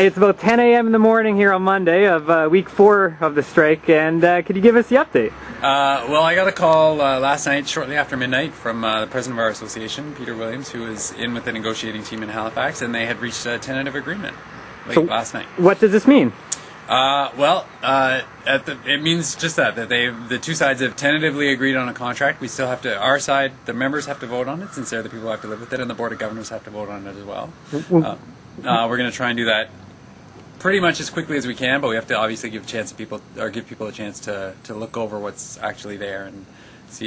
It's about 10 a.m. in the morning here on Monday of week 4 of the strike, and could you give us the update? Well, I got a call last night, shortly after midnight, from the president of our association, Peter Williams, who was in with the negotiating team in Halifax, and they had reached a tentative agreement last night. What does this mean? It means just that the two sides have tentatively agreed on a contract. We still have to, our side, the members have to vote on it, since they're the people who have to live with it, and the Board of Governors have to vote on it as well. We're going to try and do that pretty much as quickly as we can, but we have to obviously give people a chance to look over what's actually there and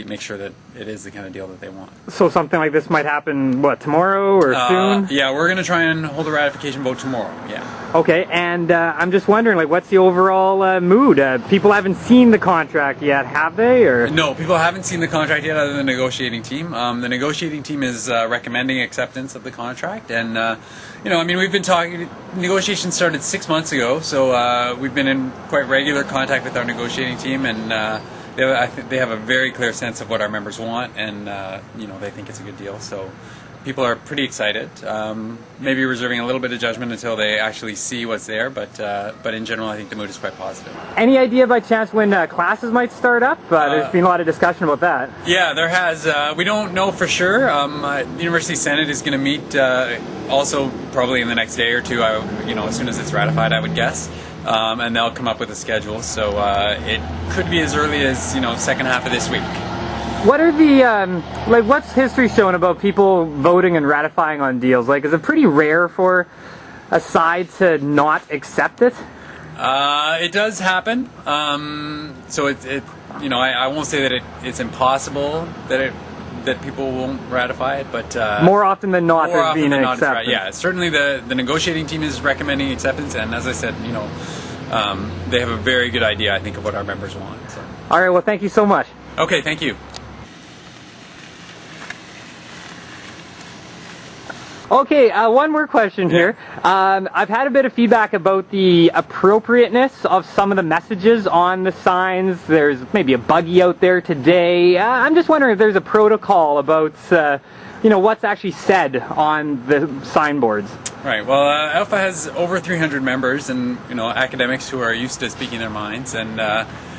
make sure that it is the kind of deal that they want. So something like this might happen, what, tomorrow or soon? Yeah, we're going to try and hold a ratification vote tomorrow, yeah. Okay, and I'm just wondering, like, what's the overall mood? People haven't seen the contract yet, have they? Or no, people haven't seen the contract yet, other than the negotiating team. The negotiating team is recommending acceptance of the contract, and we've been talking. Negotiations started 6 months ago, so we've been in quite regular contact with our negotiating team, and I think they have a very clear sense of what our members want, and they think it's a good deal. So people are pretty excited. Maybe reserving a little bit of judgment until they actually see what's there, but in general, I think the mood is quite positive. Any idea by chance when classes might start up? There's been a lot of discussion about that. Yeah, there has. We don't know for sure. University Senate is going to meet also probably in the next day or two. As soon as it's ratified, I would guess. And they'll come up with a schedule, so it could be as early as second half of this week. What are the what's history showing about people voting and ratifying on deals? Like, is it pretty rare for a side to not accept it? It does happen. So I won't say that it's impossible that people won't ratify it, but more often than not, there's been an acceptance. Yeah, certainly the negotiating team is recommending acceptance, and as I said, they have a very good idea, I think, of what our members want. So. All right, well, thank you so much. Okay, thank you. Okay, one more question here. I've had a bit of feedback about the appropriateness of some of the messages on the signs. There's maybe a buggy out there today. I'm just wondering if there's a protocol about, what's actually said on the signboards. Right. Well, AUFA has over 300 members, and academics who are used to speaking their minds. And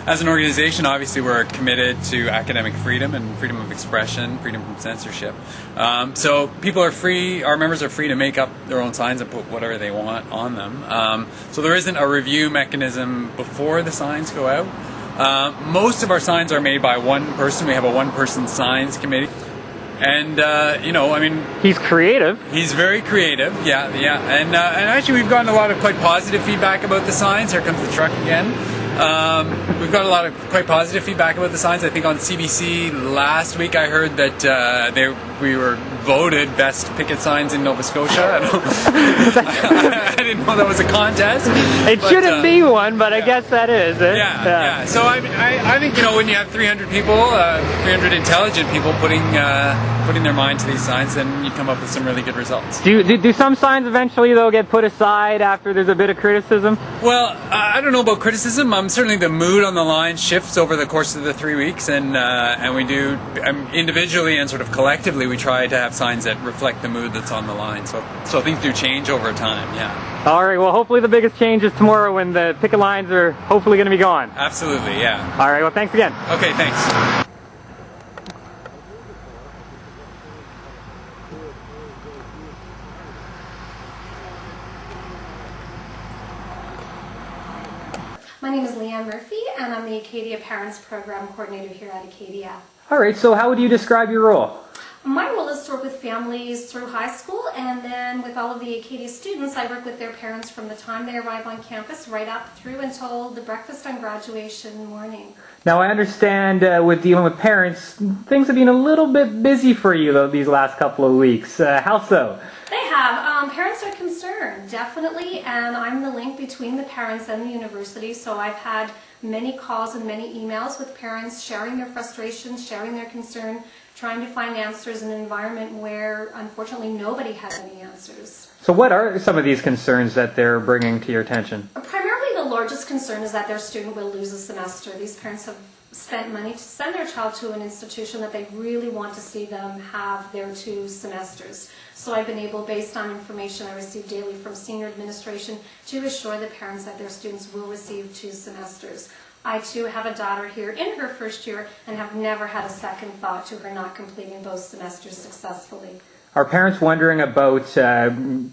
as an organization, obviously, we're committed to academic freedom and freedom of expression, freedom from censorship. So people are free. Our members are free to make up their own signs and put whatever they want on them. So there isn't a review mechanism before the signs go out. Most of our signs are made by one person. We have a one-person signs committee. And he's creative. He's very creative, yeah. And actually, we've gotten a lot of quite positive feedback about the signs. Here comes the truck again. We've got a lot of quite positive feedback about the signs. I think on CBC last week, I heard that we were voted best picket signs in Nova Scotia. I didn't know that was a contest. It shouldn't be one, but I guess that is. Yeah. So I think when you have 300 people, 300 intelligent people putting their mind to these signs, then you come up with some really good results. Do some signs eventually though get put aside after there's a bit of criticism? Well, I don't know about criticism. Certainly the mood on the line shifts over the course of the 3 weeks, and we do individually and sort of collectively we try to have signs that reflect the mood that's on the line. So things do change over time. Yeah. All right. Well, hopefully the biggest change is tomorrow when the picket lines are hopefully going to be gone. Absolutely. Yeah. All right. Well, thanks again. Okay. Thanks. My name is Leigh-Ann Murphy, and I'm the Acadia Parents Program Coordinator here at Acadia. All right, so how would you describe your role? My role is to work with families through high school, and then with all of the Acadia students, I work with their parents from the time they arrive on campus right up through until the breakfast on graduation morning. Now, I understand with dealing with parents, things have been a little bit busy for you though these last couple of weeks. How so? They have. Parents are concerned, definitely, and I'm the link between the parents and the university, so I've had many calls and many emails with parents sharing their frustrations, sharing their concern, trying to find answers in an environment where, unfortunately, nobody has any answers. So what are some of these concerns that they're bringing to your attention? Primarily, the largest concern is that their student will lose a semester. These parents have spent money to send their child to an institution that they really want to see them have their 2 semesters. So I've been able, based on information I receive daily from senior administration, to assure the parents that their students will receive 2 semesters. I too have a daughter here in her first year and have never had a second thought to her not completing both semesters successfully. Are parents wondering about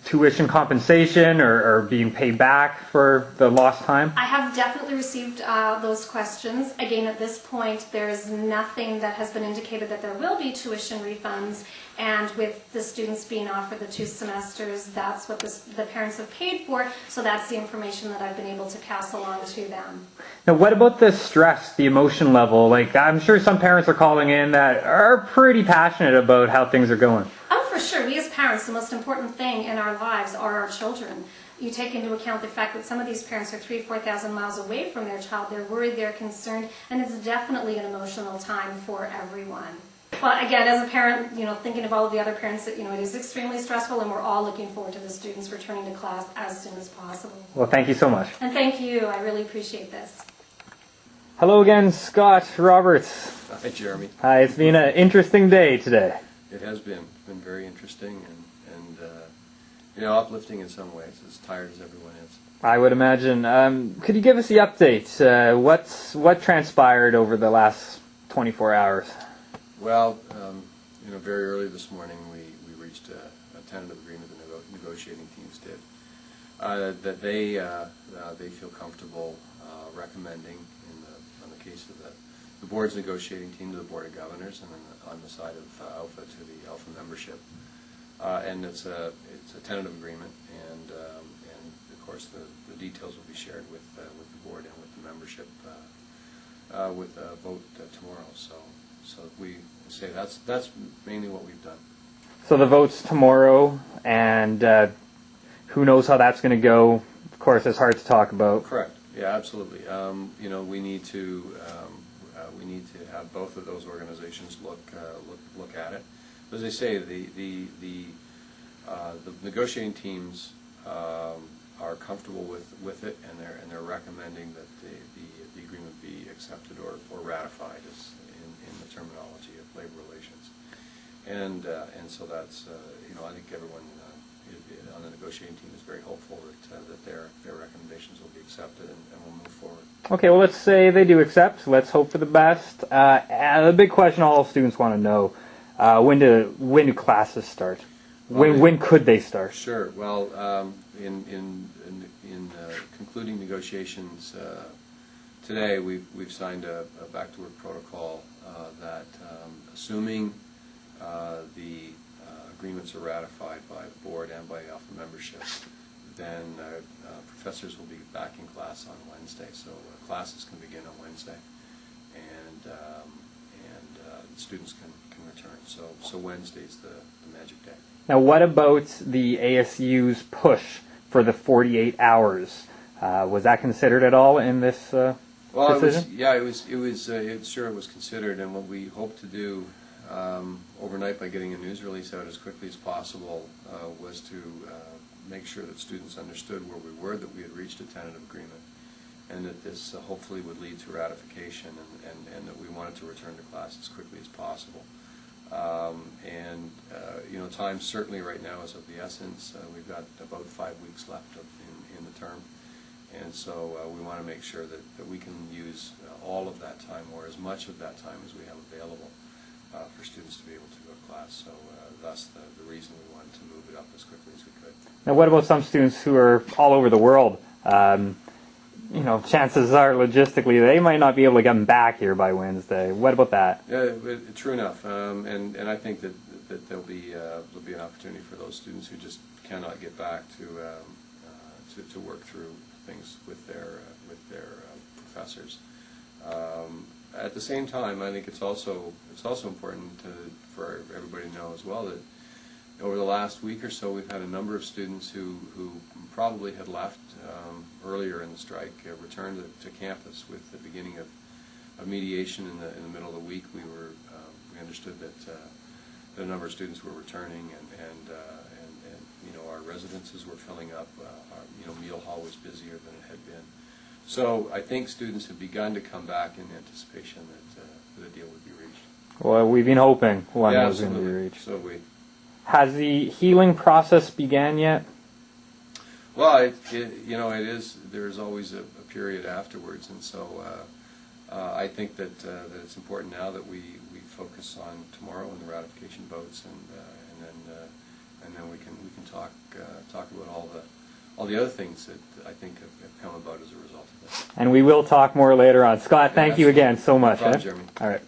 tuition compensation or being paid back for the lost time? I have definitely received those questions. Again, at this point, there is nothing that has been indicated that there will be tuition refunds. And with the students being offered the 2 semesters, that's what the parents have paid for. So that's the information that I've been able to pass along to them. Now, what about the stress, the emotion level? Like, I'm sure some parents are calling in that are pretty passionate about how things are going. Oh, for sure. We as parents, the most important thing in our lives are our children. You take into account the fact that some of these parents are 3,000-4,000 miles away from their child. They're worried, they're concerned, and it's definitely an emotional time for everyone. Well, again, as a parent, thinking of all of the other parents, that, it is extremely stressful, and we're all looking forward to the students returning to class as soon as possible. Well, thank you so much. And thank you. I really appreciate this. Hello again, Scott Roberts. Hi, Jeremy. Hi, it's been an interesting day today. It has been. It's been very interesting and uplifting in some ways, as tired as everyone is. I would imagine. Could you give us the update? What transpired over the last 24 hours? Well, very early this morning we reached a tentative agreement, the negotiating teams did, that they feel comfortable recommending on the case of the board's negotiating team to the Board of Governors, and then on the side of AUFA to the AUFA membership. And it's a tentative agreement, and of course the details will be shared with the board and with the membership with a vote tomorrow. So we say that's mainly what we've done. So the vote's tomorrow, and who knows how that's going to go? Of course, it's hard to talk about. Correct. Yeah, absolutely. We need to have both of those organizations look at it. As I say, the negotiating teams are comfortable with it, and they're recommending that the agreement be accepted or ratified, as in the terminology of labor relations. And so that's I think everyone on the negotiating team is very hopeful that their recommendations will be accepted and will move forward. Okay, well, let's say they do accept. Let's hope for the best. The big question all students want to know: when do classes start? When could they start? Sure. Well, in concluding negotiations today, we've signed a back-to-work protocol that, assuming the agreements are ratified by the board and by AUFA membership, then professors will be back in class on Wednesday. So classes can begin on Wednesday, and students can return. So Wednesday's the magic day. Now, what about the ASU's push for the 48 hours? Was that considered at all in this decision? It was considered, and what we hope to do overnight by getting a news release out as quickly as possible was to make sure that students understood where we were, that we had reached a tentative agreement, and that this hopefully would lead to ratification, and that we wanted to return to class as quickly as possible. Time certainly right now is of the essence. We've got about 5 weeks left in the term, and so we want to make sure that we can use all of that time, or as much of that time as we have available, for students to be able to go to class. So that's the reason we wanted to move it up as quickly as we could. Now, what about some students who are all over the world? Chances are, logistically, they might not be able to come back here by Wednesday. What about that? Yeah, true enough. And I think that there'll be an opportunity for those students who just cannot get back to work through things with their professors. At the same time, I think it's also important for everybody to know as well that over the last week or so, we've had a number of students who probably had left earlier in the strike return to campus with the beginning of mediation in the middle of the week. We understood that a number of students were returning, and our residences were filling up. Our meal hall was busier than it had been. So I think students have begun to come back in anticipation that a deal would be reached. Well, we've been hoping one Yeah, was going to be absolutely. reached. So we. Has the healing process began yet? Well, you know, it is. There's always a period afterwards, and so I think that it's important now that we focus on tomorrow and the ratification votes, and then we can talk about all the other things that I think have come about as a result of this. And we will talk more later on. Scott, thank you absolutely. again so much. No problem, Jeremy. All right.